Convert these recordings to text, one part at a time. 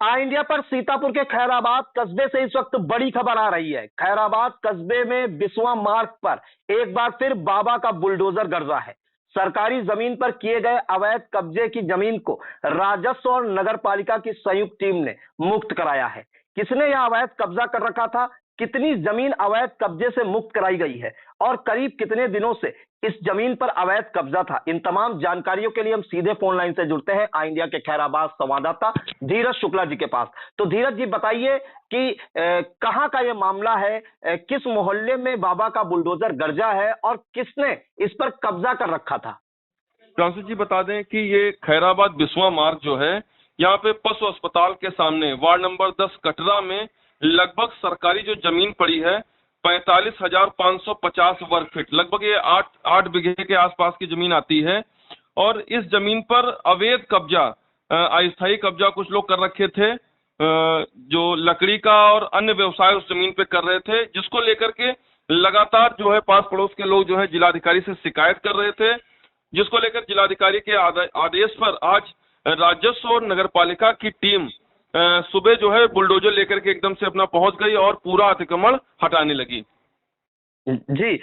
India पर सीतापुर के खैराबाद कस्बे से इस वक्त बड़ी खबर आ रही है। खैराबाद कस्बे में बिस्वा मार्ग पर एक बार फिर बाबा का बुलडोजर गरजा है। सरकारी जमीन पर किए गए अवैध कब्जे की जमीन को राजस्व और नगर पालिका की संयुक्त टीम ने मुक्त कराया है। किसने यह अवैध कब्जा कर रखा था, कितनी जमीन अवैध कब्जे से मुक्त कराई गई है और करीब कितने दिनों से इस जमीन पर अवैध कब्जा था, इन तमाम जानकारियों के लिए हम सीधे फोन लाइन से जुड़ते हैं इंडिया के खैराबाद संवाददाता धीरज शुक्ला जी के पास। तो धीरज जी बताइए कि कहां का ये मामला है, किस मोहल्ले में बाबा का बुलडोजर गरजा है और किसने इस पर कब्जा कर रखा था? फ्रांसिस जी बता दें कि ये खैराबाद बिस्वा मार्ग जो है, यहाँ पे पशु अस्पताल के सामने वार्ड नंबर 10 कटरा में लगभग सरकारी जो जमीन पड़ी है 45,550 वर्ग फीट, लगभग ये 8 बीघे के आसपास की जमीन आती है। और इस जमीन पर अवैध कब्जा, अस्थायी कब्जा कुछ लोग कर रखे थे, जो लकड़ी का और अन्य व्यवसाय उस जमीन पे कर रहे थे, जिसको लेकर के लगातार जो है पास पड़ोस के लोग जो है जिलाधिकारी से शिकायत कर रहे थे, जिसको लेकर जिलाधिकारी के आदेश पर आज राजस्व और नगर पालिका की टीम सुबह जो है बुलडोजर लेकर के एकदम से अपना पहुंच गई और पूरा अतिक्रमण हटाने लगी। जी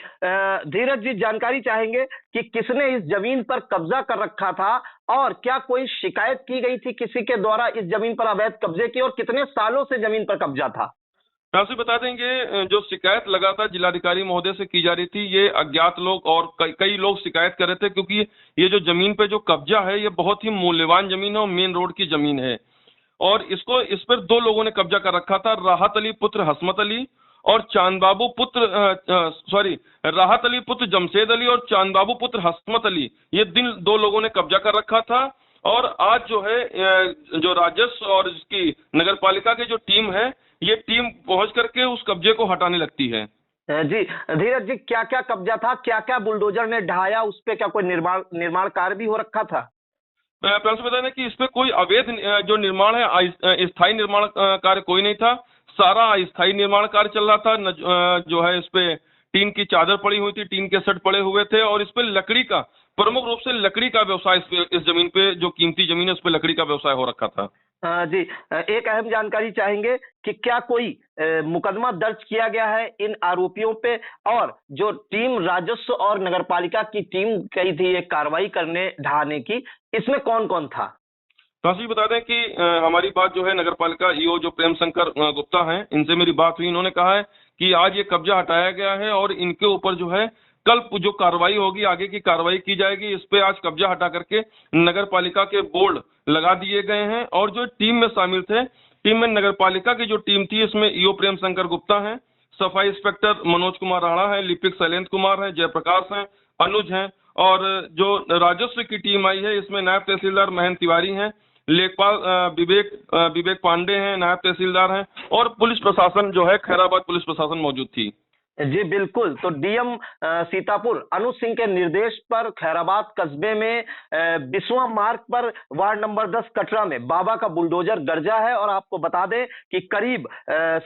धीरज जी, जानकारी चाहेंगे कि किसने इस जमीन पर कब्जा कर रखा था और क्या कोई शिकायत की गई थी किसी के द्वारा इस जमीन पर अवैध कब्जे की, और कितने सालों से जमीन पर कब्जा था? आपसे बता देंगे, जो शिकायत लगातार जिलाधिकारी महोदय से की जा रही थी, ये अज्ञात लोग और कई लोग शिकायत कर रहे थे, क्योंकि ये जो जमीन पे जो कब्जा है ये बहुत ही मूल्यवान जमीन है और मेन रोड की जमीन है। और इस पर 2 लोगों ने कब्जा कर रखा था, राहत अली पुत्र हसमत अली और चांदबाबू पुत्र राहत अली पुत्र जमशेद अली और चांदबाबू पुत्र हसमत अली, ये 2 लोगों ने कब्जा कर रखा था। और आज जो है जो राजस्व और इसकी नगर पालिका की जो टीम है, ये टीम पहुंच करके उस कब्जे को हटाने लगती है। जी धीरज जी, क्या क्या कब्जा था, क्या क्या बुलडोजर ने ढाया, उस पे क्या कोई निर्माण कार्य भी हो रखा था? प्रिंस बता दें कि इस पे कोई अवैध जो निर्माण है, स्थायी निर्माण कार्य कोई नहीं था, सारा अस्थायी निर्माण कार्य चल रहा था। जो है इस पे टीन की चादर पड़ी हुई थी, टीन के सेट पड़े हुए थे और इस पे लकड़ी का, प्रमुख रूप से लकड़ी का व्यवसाय, इस जमीन पे जो कीमती जमीन है उस पे लकड़ी का व्यवसाय हो रखा था। जी एक अहम जानकारी चाहेंगे कि क्या कोई मुकदमा दर्ज किया गया है इन आरोपियों पे, और जो टीम राजस्व और नगरपालिका की टीम गई थी एक कार्रवाई करने ढाने की, इसमें कौन कौन था? तो जी बता दें कि हमारी बात जो है नगर पालिका ईओ जो प्रेम शंकर गुप्ता हैं, इनसे मेरी बात हुई। इन्होंने कहा है कि आज ये कब्जा हटाया गया है और इनके ऊपर जो है कल जो कार्रवाई होगी, आगे की कार्रवाई की जाएगी। इस पे आज कब्जा हटा करके नगर पालिका के बोर्ड लगा दिए गए हैं। और जो टीम में शामिल थे, टीम में नगर पालिका की जो टीम थी, इसमें ईओ प्रेम शंकर गुप्ता है, सफाई इंस्पेक्टर मनोज कुमार राणा है, लिपिक शैलेंद्र कुमार है, जयप्रकाश है, अनुज है। और जो राजस्व की टीम आई है, इसमें नायब तहसीलदार महेंद्र तिवारी हैं, लेखपाल विवेक पांडे हैं, नायब तहसीलदार हैं, और पुलिस प्रशासन जो है खैराबाद पुलिस प्रशासन मौजूद थी। जी बिल्कुल। तो डीएम सीतापुर अनुज सिंह के निर्देश पर खैराबाद कस्बे में बिस्वा मार्ग पर वार्ड नंबर 10 कटरा में बाबा का बुलडोजर गरजा है। और आपको बता दें कि करीब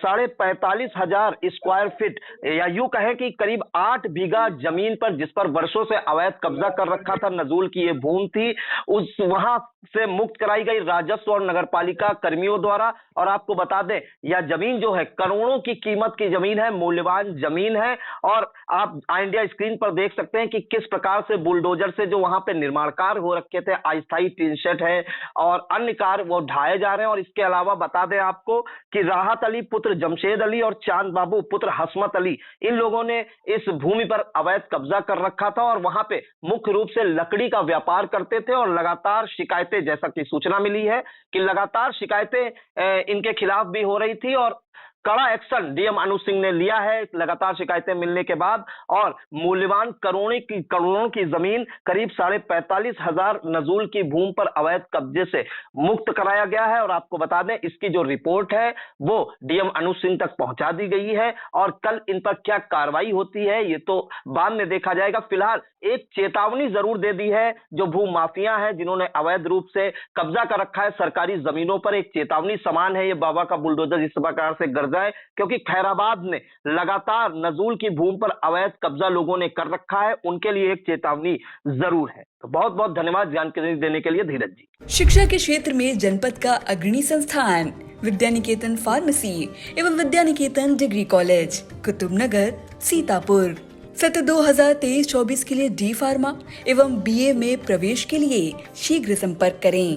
45,500 स्क्वायर फीट, या यूं कहें कि करीब 8 बीघा जमीन पर, जिस पर वर्षों से अवैध कब्जा कर रखा था, नजूल की ये भूमि थी, उस वहां से मुक्त कराई गई राजस्व और नगरपालिका कर्मियों द्वारा। और आपको बता दें यह जमीन जो है करोड़ों की कीमत की जमीन है, मूल्यवान जमीन है। और आप इंडिया स्क्रीन पर देख सकते हैं कि किस प्रकार से बुलडोजर से जो वहां पे निर्माण कार्य हो रखे थे, अस्थायी टीन शेड है और अन्य कार्य वो ढाए जा रहे हैं। और इसके अलावा बता दें आपको कि राहत अली पुत्र जमशेद अली और चांद बाबू पुत्र हसमत अली, इन लोगों ने इस भूमि पर अवैध कब्जा कर रखा था और वहां पे मुख्य रूप से लकड़ी का व्यापार करते थे। और लगातार शिकायतें, जैसा कि सूचना मिली है कि लगातार शिकायतें इनके खिलाफ भी हो रही थी और कड़ा एक्शन डीएम अनुज सिंह ने लिया है लगातार शिकायतें मिलने के बाद। और मूल्यवान करोड़ों की जमीन, करीब 45,500 नजूल की भूमि पर अवैध कब्जे से मुक्त कराया गया है। और आपको बता दें इसकी जो रिपोर्ट है वो डीएम अनुज सिंह तक पहुंचा दी गई है और कल इन पर क्या कार्रवाई होती है ये तो बाद में देखा जाएगा। फिलहाल एक चेतावनी जरूर दे दी है जो भू माफिया है, जिन्होंने अवैध रूप से कब्जा कर रखा है सरकारी जमीनों पर। एक चेतावनी समान है ये बाबा का बुलडोजर जिस प्रकार से गर्ज जाए, क्योंकि खैराबाद में लगातार नजूल की भूमि पर अवैध कब्जा लोगों ने कर रखा है, उनके लिए एक चेतावनी जरूर है। तो बहुत बहुत धन्यवाद जानकारी देने के लिए धीरज जी। शिक्षा के क्षेत्र में जनपद का अग्रणी संस्थान विद्यानिकेतन फार्मेसी एवं विद्यानिकेतन डिग्री कॉलेज, कुतुबनगर, सीतापुर। सत्र 2023-24 के लिए डी फार्मा एवं बीए में प्रवेश के लिए शीघ्र संपर्क करें।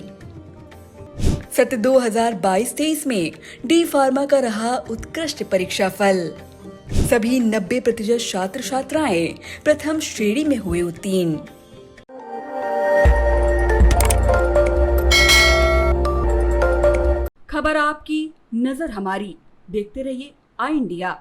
सत्र 2022-23 में डी फार्मा का रहा उत्कृष्ट परीक्षा फल। सभी 90% छात्र छात्राएं प्रथम श्रेणी में हुए उत्तीर्ण। खबर आपकी, नजर हमारी। देखते रहिए आई इंडिया।